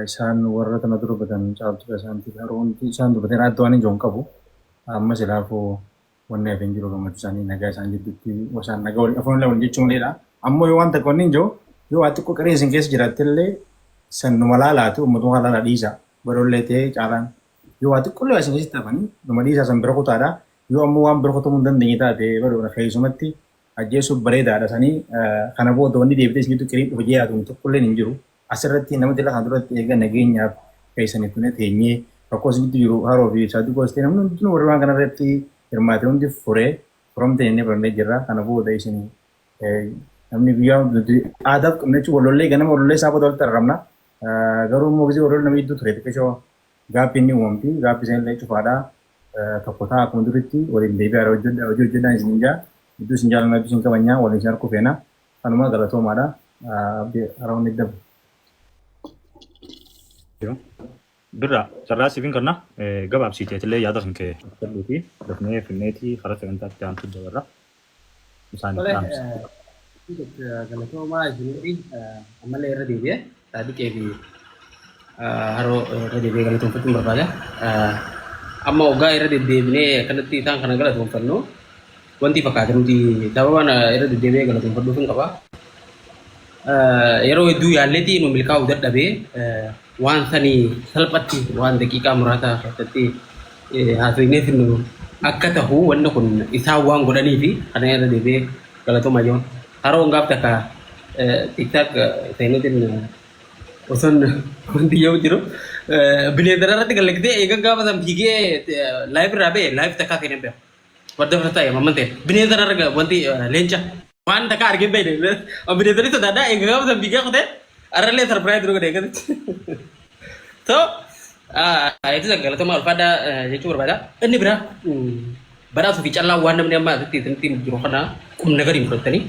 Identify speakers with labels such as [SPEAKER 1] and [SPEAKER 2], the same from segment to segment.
[SPEAKER 1] isaan warra kana durbatan caaltuu isaaniitiif haroomti isaan durbatan adda waan ijoon qabu amma silaafuu wanni hafeen jiru gammachuu isaanii nagaa isaan jidduutti wasaan nagaa waliin afaan illee wal jechuun leedha. Ammoo yoo waan takka wanni ijoo yoo waa xiqqoo qaree isin keessa jiraattillee san numa laalaatu uummatuma laala dhiisa baroollee ta'ee caalaan yoo waa xiqqoo illee isin keessatti hafanii numa dhiisa san bira kutaadha yoo ammoo waan bira kutamuu hin dandeenye taate baroodha keessumatti ajjeesuuf bareedaadha sanii kana booda wanni deebitee isin jiddu qiriin hojii yaadu tokko illee hin jiru. Asirratti namni dhala kan duratti eegan nageenyaaf keessanii tune teenyee rakkoo isinitti jiru haroo fi isaa xiqqoo ta'e namni hundinuu warra waan kanarratti hirmaate hundi furee furamtee inni barnee jirra kana booda isin namni biyyaa aadaaf qubnechi walollee ganama walollee isaa booda walitti argamna garuu immoo gisee walollee namni hedduu ture xiqqeeshoo gaaffi inni uumamti gaaffi isaan illee cufaadhaa tokko ta'a akkuma duritti waliin deebi'aa hojii hojjedhaan isin jaa hedduu isin jaalanna hedduu isin qabanya waliin isin harkuu feena kanuma galatoomaadha haraawwan heddamu.
[SPEAKER 2] Birra carraa siifin karna gabaabsiiteetillee yaada kan kee fudhuu fi dafnee finneetii karaa sagantaatti aantu dabarra isaan dhaamsa.
[SPEAKER 3] Galatoomaa isinii ammallee irra deebi'ee saadiqee fi haroo irra deebi'ee galatoonfachuun barbaada. Amma waggaa irra deddeebinee kanatti isaan kana galatoonfannu wanti fakkaate nuti sababaan irra deddeebi'ee galatoonfadhuuf hin qaba. Yeroo hedduu yaalleetii nu milkaa'uu dadhabee waan sanii salphatti waan daqiiqaa muraasaa keessatti haasofnee finnu akka tahu wanni kun isaan waan godhanii fi kana irra deebi'ee galatooma jiru. Haroon gaaf takka tiktak seenuutiin osoon wanti yoo jiru bineeldara irratti gallaqtee eegan gaafa san fiigee laayif irraa ba'e laayif takkaa seenee ba'e. Wadda fira ta'e mamman ta'e bineeldara irra wanti leenca waan takka argee ba'e bineeldari sodaadhaa eegan gaafa san fiigee kutee arralee sarpiraayii dura godhee gadi. So itu galatoomaa ulfaadhaa jechuu barbaada. Inni biraa badhaasuu fi callaa waan namni amma asitti isinitti jiru kana qubna gadi hin fudhattanii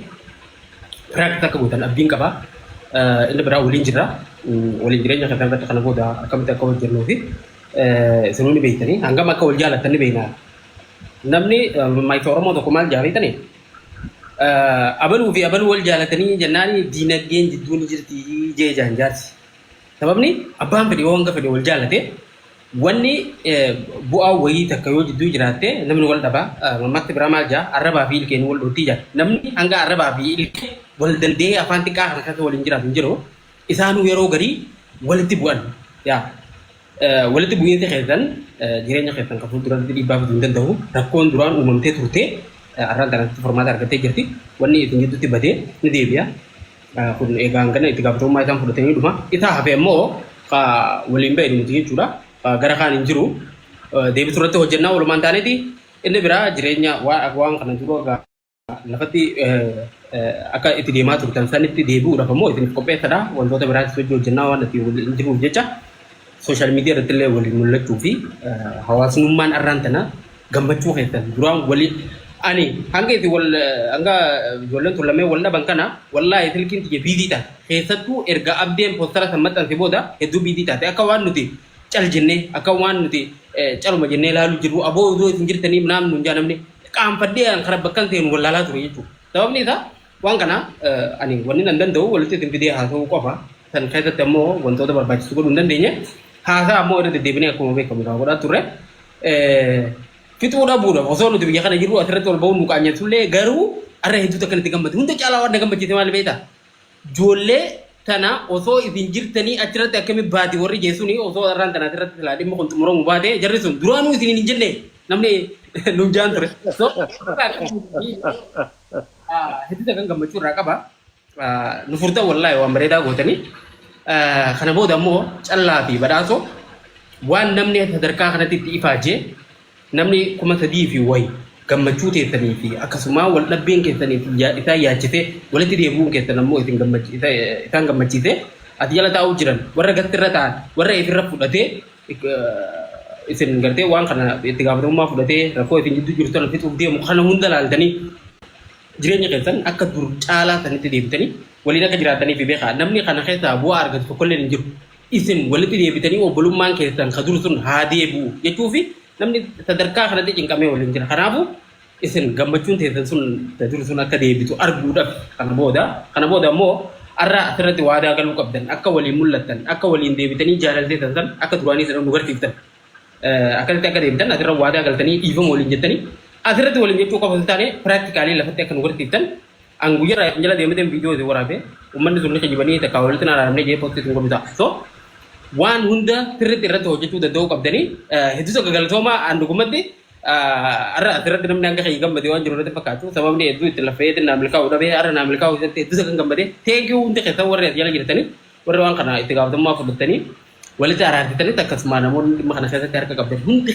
[SPEAKER 3] firaatti akka gootan abdiin qaba. Inni biraa waliin jirra. Waliin jireenya kan irratti kana booda akkamitti akka hojjennuu fi isinuu ni beektanii hangam akka wal jaallattan ni beekna. Namni maayika Oromoo tokko maal jaalatanii abaluu fi abaluu wal jaalatanii jennaan diinagdeen jidduu ni jirti jee jaanjaarsi. Sababni abbaan fedhe yoo hanga fedhe wal jaallate wanni bu'aa wayii takka yoo jidduu jiraatte namni wal dhaba mammaatti biraa maal jaa arrabaa fi ilkeen wal dhootti jaa namni hanga arrabaa fi ilkee wal dandee afaan xiqqaa kana keessa waliin jiraatu hin jiru isaanuu yeroo garii walitti bu'an yaa walitti bu'iinsa keessan jireenya keessan kan fuulduratti dhiibbaa fiduu hin danda'u rakkoon duraan uumamtee turte arraan kanatti formaata argattee jirti wanni isin jidduutti badee ni deebi'a. Kun egaan kana itti gaafatamummaa isaan fudhatanii dhuma. Isaa hafe immoo waliin ba'e nuti jechuudha. Gara kaan hin jiru. Deebisu irratti hojjennaa walumaan taaneeti. Inni biraa jireenya waan kana jiru lafatti akka itti deemaa turtan sanitti deebi'uudhaaf immoo isiniif qopheessadha. Wantoota biraas hojjennaa waan itti jiruuf jecha sooshaal miidiyaa irratti illee waliin mul'achuu fi hawaasummaan arraan tana gammachuu keessan duraan walii ani hanga itti hanga ijoolleen tullamee wal dhaban kana wallaahi silkiin tiyya biidii taate keessattuu erga abdeen poostara san maxxanse booda hedduu biidii taate akka waan nuti cal jennee akka waan nuti caluma jennee ilaaluu jirru aboo odoo isin jirtanii naamnu hin jaanamne qaanfaddee karaa bakkan ta'een wallaalaa ture jechuudha. Sababni isaa waan kana ani wanni nan danda'u walitti isin fidee haasa'uu qofa san keessatti ammoo wantoota barbaachisu godhuu hin dandeenye haasaa ammoo irra deddeebinee akkuma beekamu godhaa turre. Fixuudha buudha osoo nuti biyya kana jirru asirratti ol ba'uun nu qaanyatullee garuu arra hedduutu akkanatti gammadu hunda caalaa waan gammachiise maal beektaa ijoollee tana osoo isin jirtanii achirratti akkamitti baati warri jeessuuni osoo arraan tana asirratti silaa dhimma kun xumuramu baate jarri sun duraanuu isin hin jenne namni nuun jaan ture. Hedduutu akkan gammachuu irraa qaba nu furtan wallaahi waan bareedaa gootanii kana booda ammoo callaa fi badhaasoo waan namni sadarkaa kanatti itti ifaajee namni kuma sadii fi wayi gammachuu teessanii fi akkasuma wal dhabbeen keessanii fi isaan yaachise walitti deebi'uun keessan ammoo isaan gammachiise ati jala taa'uu jiran warra gastirra ta'an warra ifirra fudhatee isin gartee waan kana itti gaafatamummaa fudhatee rakkoo isin jidduu jirtu kana fixuuf deemu kana hunda laaltanii jireenya keessan akka dur caalaa sanitti deebitanii waliin akka jiraatanii fi beekaa namni kana keessaa bu'aa argatu tokkollee hin jiru isin walitti deebitanii obbolummaan keessan ka dur sun haa deebi'u jechuu fi namni sadarkaa kanatti cinqamee waliin jira. Kanaafuu isin gammachuun teessan sun dur sun akka deebitu arguudhaaf kana booda ammoo arra asirratti waadaa galuu qabdan akka waliin mul'attan akka waliin deebitanii jaalalteetan san akka duraanii sana nu garsiiftan akkasitti akka deebitan asirra waadaa galtanii dhiifama waliin jettanii asirratti waliin jechuu qofa hin taane piraaktikaalii lafatti akka nu garsiiftan an guyyaa jala deemateen viidiyoo waraabe ummanni sun ni jibanii takka walitti naaramne jee posti sun godhuta so waan hunda sirriitti irratti hojjechuu danda'uu qabdanii hedduusa gagaltoomaa an dhugumatti arra asirratti namni hanga kee gammadee waan jiru irratti fakkaatu sababni hedduu itti lafeetti naa milkaa'uu dhabee arra naa milkaa'uu isatti hedduusa kan gammadee teekii hundi keessan warri as jala jirtanii warri waan kana itti gaafatamummaa fudhatanii walitti araarsitanii akkasuma namoonni dhimma kana keessatti harka qabdan hundi